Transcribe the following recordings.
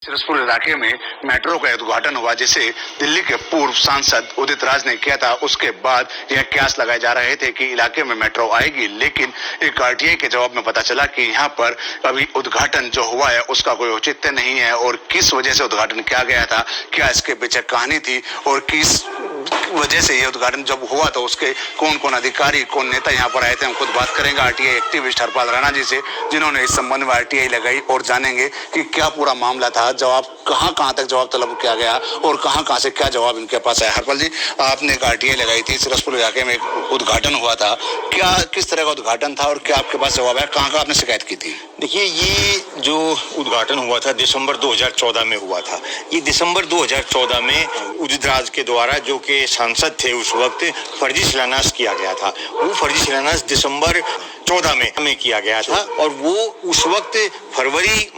सिरसपुर इलाके में मेट्रो का उद्घाटन हुआ, जिसे दिल्ली के पूर्व सांसद उदित राज ने किया था। उसके बाद यह कयास लगाए जा रहे थे कि इलाके में मेट्रो आएगी, लेकिन एक आरटीआई के जवाब में पता चला कि यहाँ पर अभी उद्घाटन जो हुआ है उसका कोई औचित्य नहीं है। और किस वजह से उद्घाटन किया गया था, क्या इसके पीछे कहानी थी और किस वजह से ये उद्घाटन जब हुआ तो उसके कौन कौन अधिकारी, कौन नेता यहाँ पर आए थे, हम खुद बात करेंगे आरटीआई एक्टिविस्ट हरपाल राणा जी से, जिन्होंने इस संबंध में आरटीआई लगाई, और जानेंगे कि क्या पूरा मामला था, जवाब कहाँ तक जवाब तलब किया गया और कहाँ से क्या जवाब इनके पास आया। हरपाल जी, आपने एक आरटीआई लगाई थी, सिरसपुर इलाके में एक उद्घाटन हुआ था, क्या किस तरह का उद्घाटन था और क्या आपके पास जवाब है, कहाँ आपने शिकायत की थी? देखिए, ये जो उद्घाटन हुआ था दिसंबर 2014 में हुआ था। ये दिसंबर 2014 में उदित राज के द्वारा, जो कि सांसद थे उस वक्त, फर्जी शिलान्यास किया गया था। वो फर्जी शिलान्यास दिसंबर 14 में किया गया था और वो उस वक्त फरवरी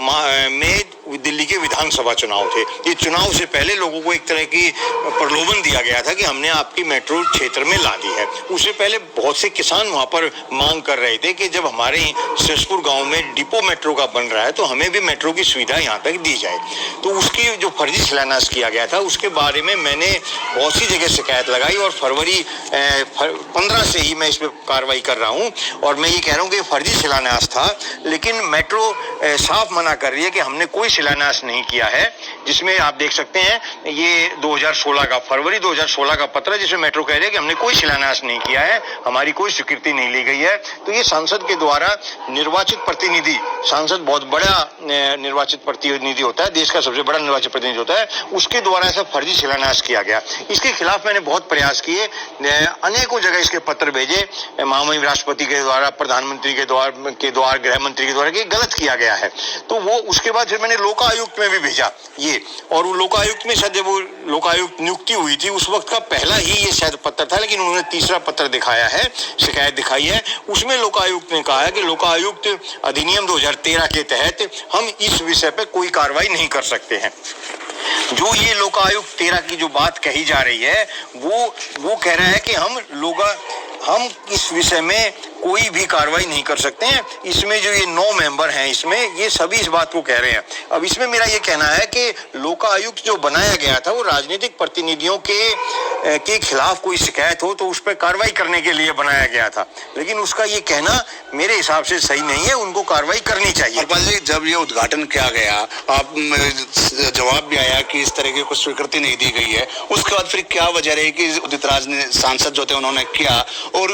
में दिल्ली के विधानसभा चुनाव थे। ये चुनाव से पहले लोगों को एक तरह की प्रलोभन दिया गया था कि हमने आपकी मेट्रो क्षेत्र में ला दी है। उससे पहले बहुत से किसान वहां पर मांग कर रहे थे कि जब हमारे सिरसपुर गांव में डिपो मेट्रो का बन रहा है तो हमें भी मेट्रो की सुविधा यहाँ तक दी जाए। तो उसकी जो फर्जी शिलान्यास किया गया था उसके बारे में मैंने बहुत सी जगह शिकायत लगाई और फरवरी 15 से ही मैं इस पर कार्रवाई कर रहा हूँ। और मैं ये कह रहा हूँ कि फर्जी शिलान्यास था, लेकिन मेट्रो साफ मना कर रही है कि हमने कोई शिलान्यास नहीं किया है। जिसमें आप देख सकते हैं, ये 2016 का फरवरी 2016 का पत्र है, जिसमें मेट्रो कह रही है कि हमने कोई शिलान्यास नहीं किया है, हमारी कोई स्वीकृति नहीं ली गई है। तो ये सांसद के द्वारा निर्वाचित प्रतिनिधि, सांसद बहुत बड़ा निर्वाचित प्रतिनिधि होता है, देश का सबसे बड़ा निर्वाचित प्रतिनिधि होता है, उसके द्वारा ऐसा फर्जी शिलान्यास किया गया। इसके खिलाफ मैंने बहुत प्रयास किए, अनेकों जगह इसके पत्र भेजे, महामहिम राष्ट्रपति के द्वारा, प्रधानमंत्री के द्वारा, गृह मंत्री के द्वारा, कि गलत किया गया है। तो वो उसके बाद फिर मैंने लोकायुक्त में भी भेजा ये, और वो लोकायुक्त में शायद जब वो लोकायुक्त नियुक्ति हुई थी उस वक्त का पहला ही ये शायद पत्र था, लेकिन उन्होंने तीसरा पत्र दिखाया है, शिकायत दिखाई है। उसमें लोकायुक्त ने कहा है कि लोकायुक्त अधिनियम 2013 के तहत हम इस विषय पर कोई कार्रवाई नहीं कर सकते हैं। जो ये लोकायुक्त 13 की जो बात कही जा रही है वो कह रहा है कि हम इस विषय में कोई भी कार्रवाई नहीं कर सकते हैं। इसमें जो ये 9 मेंबर हैं, इसमें ये सभी इस बात को कह रहे हैं। अब इसमें मेरा ये कहना है कि लोकायुक्त जो बनाया गया था वो राजनीतिक प्रतिनिधियों के खिलाफ कोई शिकायत हो तो उस पर कार्रवाई करने के लिए बनाया गया था, लेकिन उसका ये कहना मेरे हिसाब से सही नहीं है, उनको कार्रवाई करनी चाहिए। हरपाल जी, जब ये उद्घाटन किया गया, आप जवाब भी आया कि इस तरह की कुछ स्वीकृति नहीं दी गई है, उसके बाद फिर क्या वजह रही कि उदित राज ने, सांसद जो थे, उन्होंने किया? और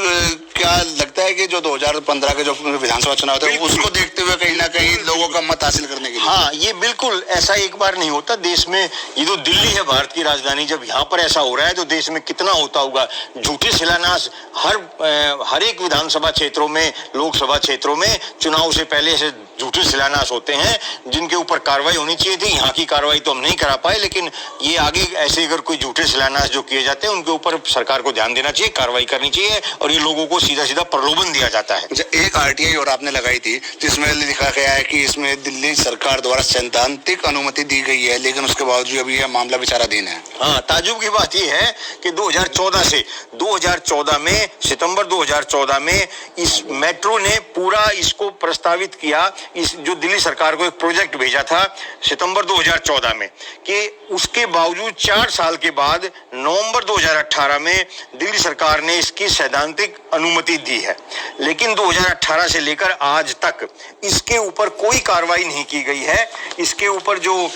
क्या लगता है कि जो 2015 के जो विधानसभा चुनाव थे उसको देखते हुए कहीं ना कहीं लोगों का मत हासिल करने के लिए? हाँ, ये बिल्कुल ऐसा एक बार नहीं होता देश में। ये तो दिल्ली है, भारत की राजधानी, जब यहाँ पर ऐसा हो रहा है तो देश में कितना होता होगा। झूठे शिलान्यास हर एक विधानसभा क्षेत्रों में, लोकसभा क्षेत्रों में चुनाव से पहले ऐसे झूठे शिलान्यास होते हैं जिनके ऊपर कार्रवाई होनी चाहिए थी। यहाँ की कार्रवाई तो हम नहीं करा पाए, लेकिन ये आगे ऐसे अगर कोई झूठे शिलान्यास जो किए जाते हैं उनके ऊपर सरकार को ध्यान देना चाहिए, कार्रवाई करनी चाहिए, और ये लोगों को सीधा प्रलोभन दिया जाता है। एक आरटीआई और आपने लगाई थी जिसमें लिखा गया है कि इसमें दिल्ली सरकार द्वारा सैद्धांतिक अनुमति दी गई है, लेकिन उसके बावजूद अभी यह मामला विचाराधीन है। हाँ, ताजुब की बात यह है कि 2014 में, सितंबर 2014 में इस मेट्रो ने पूरा इसको प्रस्तावित किया, इस जो दिल्ली सरकार को एक प्रोजेक्ट भेजा था सितंबर 2014 में, कि उसके बावजूद 4 साल के बाद नवंबर 2018 में दिल्ली सरकार ने इसकी सैद्धांतिक अनुमति दी है। लेकिन 2018 से लेकर आज तक इसके ऊपर कोई कार्रवाई नहीं की गई है। इसके ऊपर जो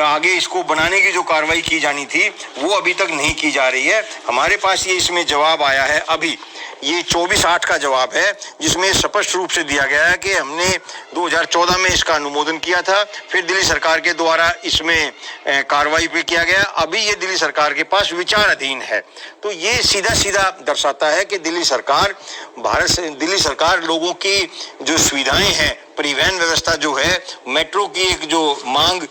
आगे इसको बनाने की जो कार्रवाई की जानी थी वो अभी तक नहीं की जा रही है। हमारे पास ये इसमें जवाब आया है अभी, ये 24/8 का जवाब है, जिसमें स्पष्ट रूप से दिया गया है कि हमने 2014 में इसका अनुमोदन किया था, फिर दिल्ली सरकार के द्वारा इसमें कार्रवाई भी किया गया, अभी ये दिल्ली सरकार के पास विचाराधीन है। तो ये सीधा दर्शाता है कि दिल्ली सरकार लोगों की जो सुविधाएं हैं, परिवहन व्यवस्था जो है, मेट्रो की एक जो मांग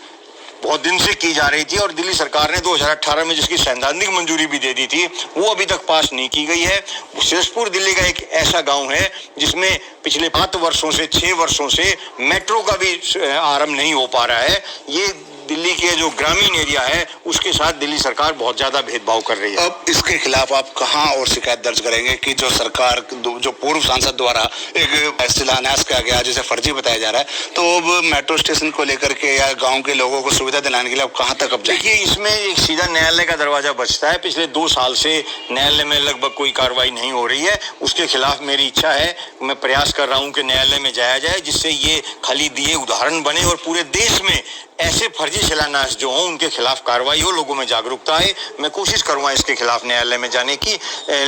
बहुत दिन से की जा रही थी और दिल्ली सरकार ने 2018 में जिसकी सैद्धांतिक मंजूरी भी दे दी थी वो अभी तक पास नहीं की गई है। सिरसपुर दिल्ली का एक ऐसा गांव है जिसमें पिछले 6 वर्षों से मेट्रो का भी आरंभ नहीं हो पा रहा है। ये दिल्ली के जो ग्रामीण एरिया है उसके साथ दिल्ली सरकार बहुत ज्यादा भेदभाव कर रही है। अब इसके खिलाफ आप कहां और शिकायत दर्ज करेंगे कि जो सरकार जो पूर्व सांसद द्वारा एक शिलान्यास किया गया जिसे फर्जी बताया जा रहा है, तो अब मेट्रो स्टेशन को लेकर के या गांव के लोगों को सुविधा दिलाने के लिए अब कहां तक अब देखिए, इसमें एक सीधा न्यायालय का दरवाजा बचता है। पिछले 2 साल से न्यायालय में लगभग कोई कार्रवाई नहीं हो रही है। उसके खिलाफ मेरी इच्छा है, मैं प्रयास कर रहा हूं कि न्यायालय में जाया जाए, जिससे ये खाली दिए उदाहरण बने और पूरे देश में ऐसे फर्जी शिलान्यास जो हों उनके खिलाफ कार्रवाई हो, लोगों में जागरूकता आए। मैं कोशिश करूंगा इसके खिलाफ न्यायालय में जाने की,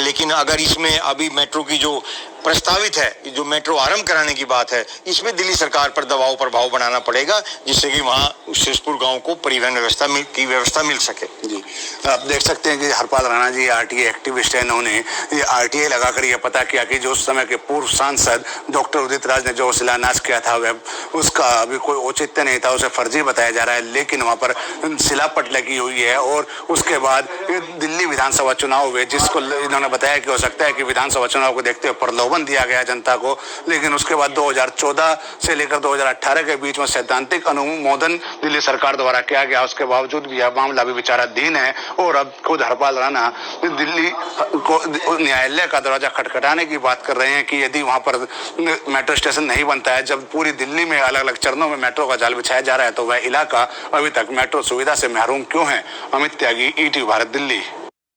लेकिन अगर इसमें अभी मेट्रो की जो प्रस्तावित है, जो मेट्रो आरंभ कराने की बात है, इसमें दिल्ली सरकार पर दबाव प्रभाव बनाना पड़ेगा, जिससे कि वहां शेषपुर गांव को परिवहन व्यवस्था मिल सके। जी, आप देख सकते हैं कि हरपाल राणा जी आरटीए एक्टिविस्ट हैं। इन्होंने ये आरटीए लगाकर ये पता किया कि जो उस समय के पूर्व सांसद डॉक्टर उदित राज ने जो शिलान्यास किया था वह उसका अभी कोई औचित्य नहीं था, उसे फर्जी बताया जा रहा है, लेकिन वहां पर शिलापट लगी हुई है। और उसके बाद दिल्ली विधानसभा चुनाव हुए, जिसको इन्होंने बताया कि हो सकता है कि विधानसभा चुनाव को देखते हुए प्रलोभन दिया गया जनता को, लेकिन उसके बाद 2014 से लेकर 2018 के बीच में सैद्धांतिक अनुमोदन दिल्ली सरकार द्वारा किया गया। उसके बावजूद भी यह मामला अभी विचाराधीन है और अब खुद हरपाल राणा दिल्ली को न्यायालय का दरवाजा खटखटाने की बात कर रहे हैं कि यदि वहां पर मेट्रो स्टेशन नहीं बनता है, जब पूरी दिल्ली में अलग अलग चरणों में मेट्रो का जाल बिछाया जा रहा है, तो वह इलाका अभी तक मेट्रो सुविधा से महरूम क्यों है। अमित त्यागी, ईटीवी भारत, दिल्ली।